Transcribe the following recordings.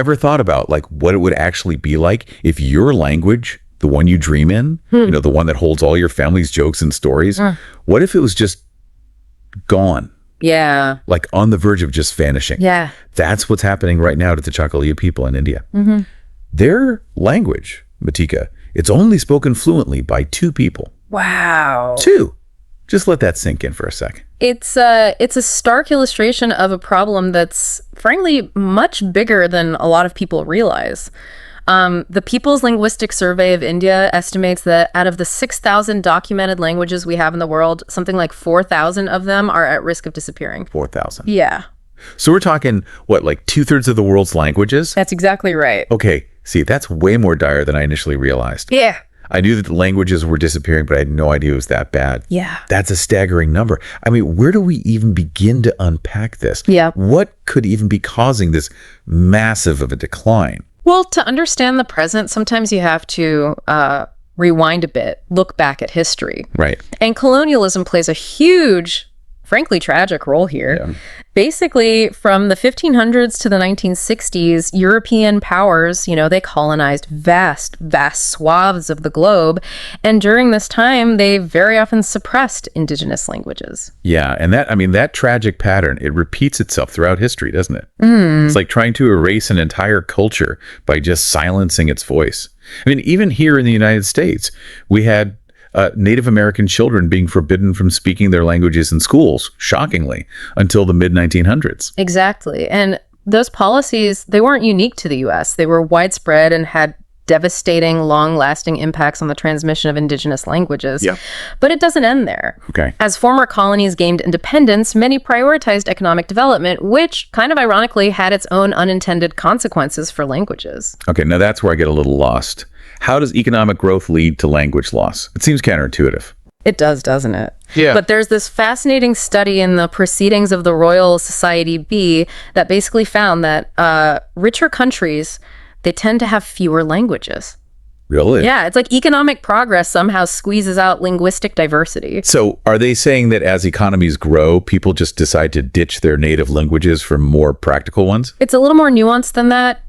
ever thought about like what it would actually be like if your language, the one you dream in, the one that holds all your family's jokes and stories, what if it was just gone? Yeah. Like on the verge of just vanishing. Yeah. That's what's happening right now to the Chakaliya people in India. Their language, Matika, it's only spoken fluently by 2 people. Wow. 2. Just let that sink in for a second. It's a stark illustration of a problem that's frankly much bigger than a lot of people realize. The People's Linguistic Survey of India estimates that out of the 6,000 documented languages we have in the world, something like 4,000 of them are at risk of disappearing. 4,000. Yeah. So we're talking, what, like 2/3 of the world's languages? That's exactly right. Okay. See, that's way more dire than I initially realized. Yeah. I knew that the languages were disappearing, but I had no idea it was that bad. Yeah. That's a staggering number. I mean, where do we even begin to unpack this? Yeah. What could even be causing this massive of a decline? Well, to understand the present, sometimes you have to rewind a bit, look back at history. Right. And colonialism plays a huge, frankly, tragic role here. Yeah. Basically, from the 1500s to the 1960s, European powers, they colonized vast swaths of the globe. And during this time, they very often suppressed indigenous languages. Yeah. And that tragic pattern, it repeats itself throughout history, doesn't it? It's like trying to erase an entire culture by just silencing its voice. I mean, even here in the United States, we had Native American children being forbidden from speaking their languages in schools, shockingly, until the mid-1900s. Exactly. And those policies, they weren't unique to the U.S. They were widespread and had devastating, long-lasting impacts on the transmission of indigenous languages. Yeah. But it doesn't end there. Okay. As former colonies gained independence, many prioritized economic development, which kind of ironically had its own unintended consequences for languages. Okay, now that's where I get a little lost. How does economic growth lead to language loss? It seems counterintuitive. It does, doesn't it? Yeah. But there's this fascinating study in the Proceedings of the Royal Society B that basically found that richer countries, they tend to have fewer languages. Really? Yeah, it's like economic progress somehow squeezes out linguistic diversity. So are they saying that as economies grow, people just decide to ditch their native languages for more practical ones? It's a little more nuanced than that.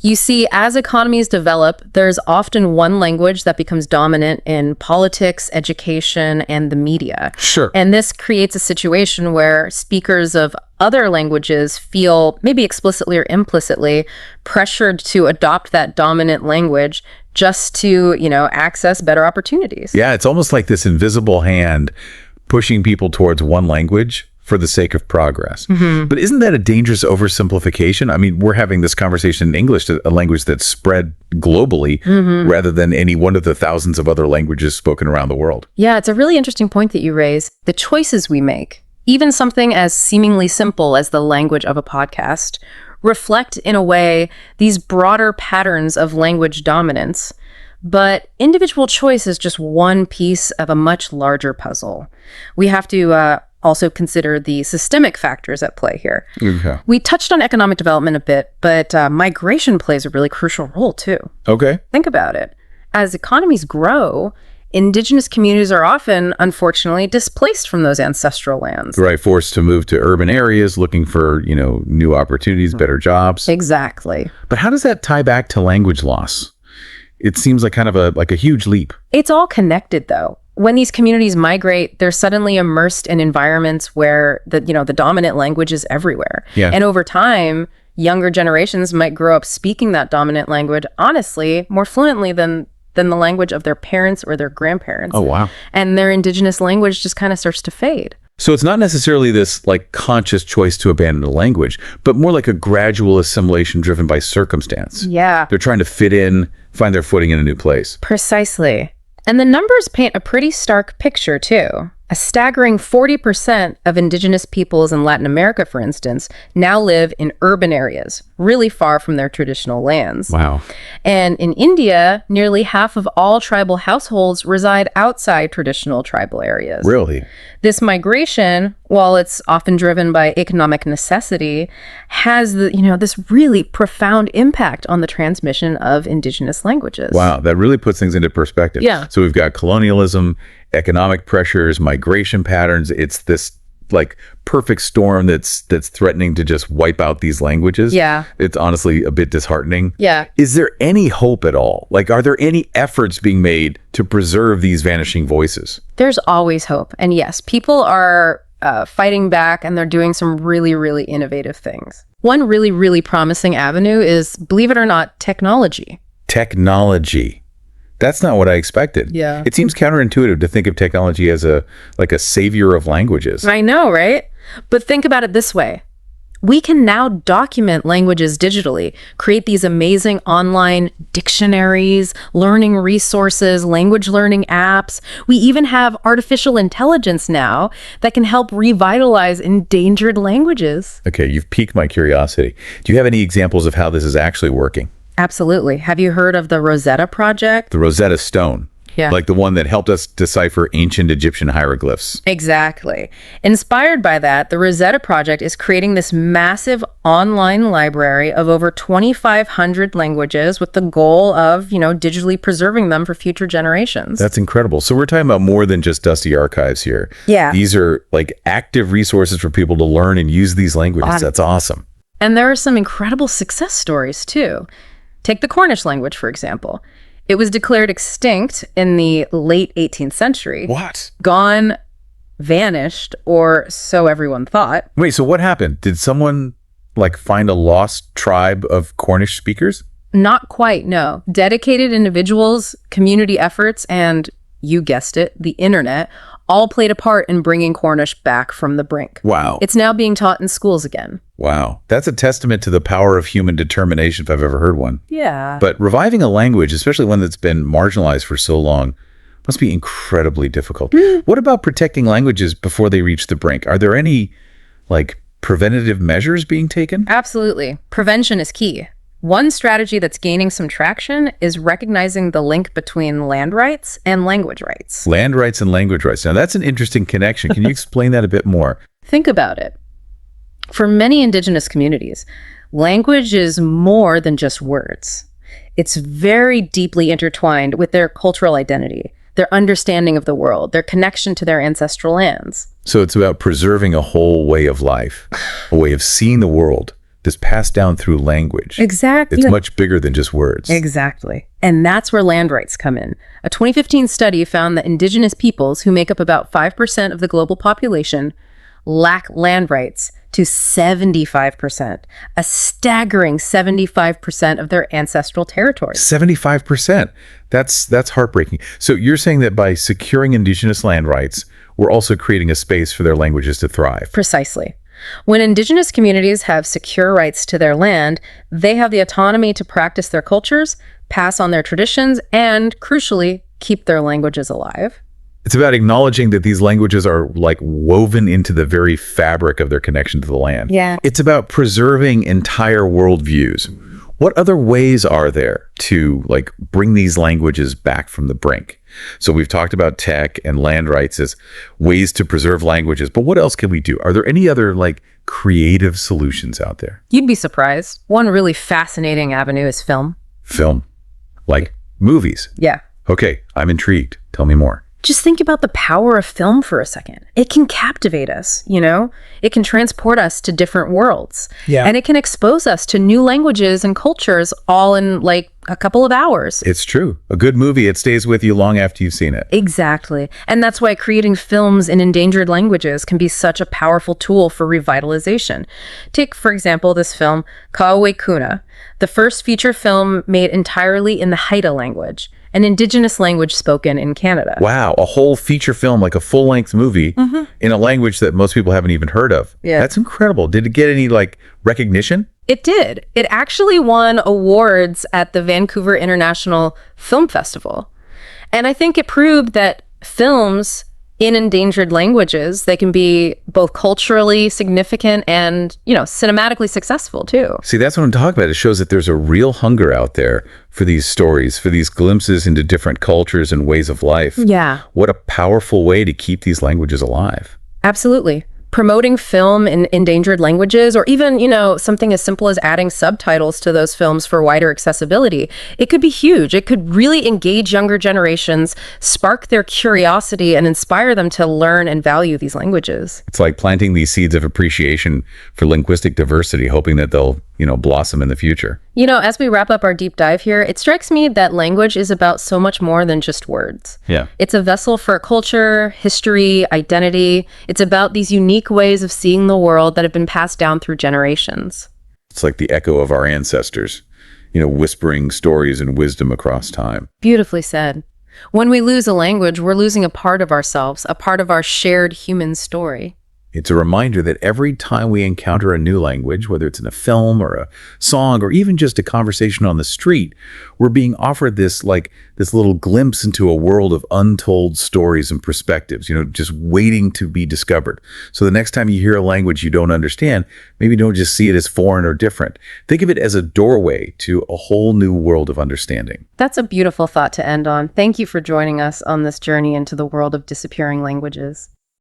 You see, as economies develop, there's often one language that becomes dominant in politics, education, and the media. Sure. And this creates a situation where speakers of other languages feel, maybe explicitly or implicitly, pressured to adopt that dominant language just to, access better opportunities. Yeah, it's almost like this invisible hand pushing people towards one language for the sake of progress. But isn't that a dangerous oversimplification? I mean, we're having this conversation in English, a language that's spread globally rather than any one of the thousands of other languages spoken around the world. Yeah, it's a really interesting point that you raise. The choices we make, even something as seemingly simple as the language of a podcast, reflect in a way these broader patterns of language dominance. But individual choice is just one piece of a much larger puzzle. We have to also consider the systemic factors at play here. Okay. We touched on economic development a bit, but migration plays a really crucial role too. Okay. Think about it. As economies grow, indigenous communities are often, unfortunately, displaced from those ancestral lands. Right, forced to move to urban areas looking for, new opportunities, better jobs. Exactly. But how does that tie back to language loss? It seems like kind of a huge leap. It's all connected, though. When these communities migrate, they're suddenly immersed in environments where the dominant language is everywhere. Yeah. And over time, younger generations might grow up speaking that dominant language, honestly, more fluently than the language of their parents or their grandparents. Oh, wow. And their indigenous language just kind of starts to fade. So it's not necessarily this like conscious choice to abandon a language, but more like a gradual assimilation driven by circumstance. Yeah. They're trying to fit in, find their footing in a new place. Precisely. And the numbers paint a pretty stark picture, too. A staggering 40% of indigenous peoples in Latin America, for instance, now live in urban areas, really far from their traditional lands. Wow. And in India, nearly half of all tribal households reside outside traditional tribal areas. Really? This migration, while it's often driven by economic necessity, has this really profound impact on the transmission of indigenous languages. Wow, that really puts things into perspective. Yeah. So we've got colonialism, economic pressures, migration patterns. It's this like perfect storm that's threatening to just wipe out these languages. Yeah. It's honestly a bit disheartening. Yeah. Is there any hope at all? Like, are there any efforts being made to preserve these vanishing voices? There's always hope. And yes, people are fighting back, and they're doing some really, really innovative things. One really, really promising avenue is, believe it or not, technology. Technology. That's not what I expected. Yeah. It seems counterintuitive to think of technology as a savior of languages. I know, right? But think about it this way. We can now document languages digitally, create these amazing online dictionaries, learning resources, language learning apps. We even have artificial intelligence now that can help revitalize endangered languages. Okay, you've piqued my curiosity. Do you have any examples of how this is actually working? Absolutely. Have you heard of the Rosetta Project? The Rosetta Stone. Yeah. Like the one that helped us decipher ancient Egyptian hieroglyphs. Exactly. Inspired by that, the Rosetta Project is creating this massive online library of over 2,500 languages with the goal of, digitally preserving them for future generations. That's incredible. So we're talking about more than just dusty archives here. Yeah. These are like active resources for people to learn and use these languages. That's awesome. And there are some incredible success stories too. Take the Cornish language, for example. It was declared extinct in the late 18th century. What? Gone, vanished, or so everyone thought. Wait, so what happened? Did someone find a lost tribe of Cornish speakers? Not quite, no. Dedicated individuals, community efforts, and you guessed it, the internet, all played a part in bringing Cornish back from the brink. Wow. It's now being taught in schools again. Wow. That's a testament to the power of human determination if I've ever heard one. Yeah. But reviving a language, especially one that's been marginalized for so long, must be incredibly difficult. What about protecting languages before they reach the brink? Are there any preventative measures being taken? Absolutely. Prevention is key. One strategy that's gaining some traction is recognizing the link between land rights and language rights. Land rights and language rights. Now, that's an interesting connection. Can you explain that a bit more? Think about it. For many indigenous communities, language is more than just words. It's very deeply intertwined with their cultural identity, their understanding of the world, their connection to their ancestral lands. So it's about preserving a whole way of life, a way of seeing the world that's passed down through language. Exactly. It's much bigger than just words. Exactly. And that's where land rights come in. A 2015 study found that indigenous peoples, who make up about 5% of the global population, lack land rights to 75%, a staggering 75% of their ancestral territory. 75%. That's heartbreaking. So you're saying that by securing indigenous land rights, we're also creating a space for their languages to thrive. Precisely. When indigenous communities have secure rights to their land, they have the autonomy to practice their cultures, pass on their traditions, and, crucially, keep their languages alive. It's about acknowledging that these languages are woven into the very fabric of their connection to the land. Yeah. It's about preserving entire worldviews. What other ways are there to bring these languages back from the brink? So we've talked about tech and land rights as ways to preserve languages, but what else can we do? Are there any other creative solutions out there? You'd be surprised. One really fascinating avenue is film. Film? Like movies? Yeah. Okay, I'm intrigued. Tell me more. Just think about the power of film for a second. It can captivate us, It can transport us to different worlds. Yeah. And it can expose us to new languages and cultures all in a couple of hours. It's true. A good movie, it stays with you long after you've seen it. Exactly. And that's why creating films in endangered languages can be such a powerful tool for revitalization. Take, for example, this film, Kawe Kuna, the first feature film made entirely in the Haida language, an indigenous language spoken in Canada. Wow, a whole feature film, like a full-length movie in a language that most people haven't even heard of. Yeah. That's incredible. Did it get any recognition? It did. It actually won awards at the Vancouver International Film Festival. And I think it proved that films in endangered languages, they can be both culturally significant and, cinematically successful too. See, that's what I'm talking about. It shows that there's a real hunger out there for these stories, for these glimpses into different cultures and ways of life. Yeah. What a powerful way to keep these languages alive. Absolutely. Promoting film in endangered languages, or even, something as simple as adding subtitles to those films for wider accessibility, it could be huge. It could really engage younger generations, spark their curiosity, and inspire them to learn and value these languages. It's like planting these seeds of appreciation for linguistic diversity, hoping that they'll, blossom in the future. As we wrap up our deep dive here, it strikes me that language is about so much more than just words. Yeah. It's a vessel for culture, history, identity. It's about these unique ways of seeing the world that have been passed down through generations. It's like the echo of our ancestors, whispering stories and wisdom across time. Beautifully said. When we lose a language, we're losing a part of ourselves, a part of our shared human story. It's a reminder that every time we encounter a new language, whether it's in a film or a song or even just a conversation on the street, we're being offered this little glimpse into a world of untold stories and perspectives, just waiting to be discovered. So the next time you hear a language you don't understand, maybe don't just see it as foreign or different. Think of it as a doorway to a whole new world of understanding. That's a beautiful thought to end on. Thank you for joining us on this journey into the world of disappearing languages.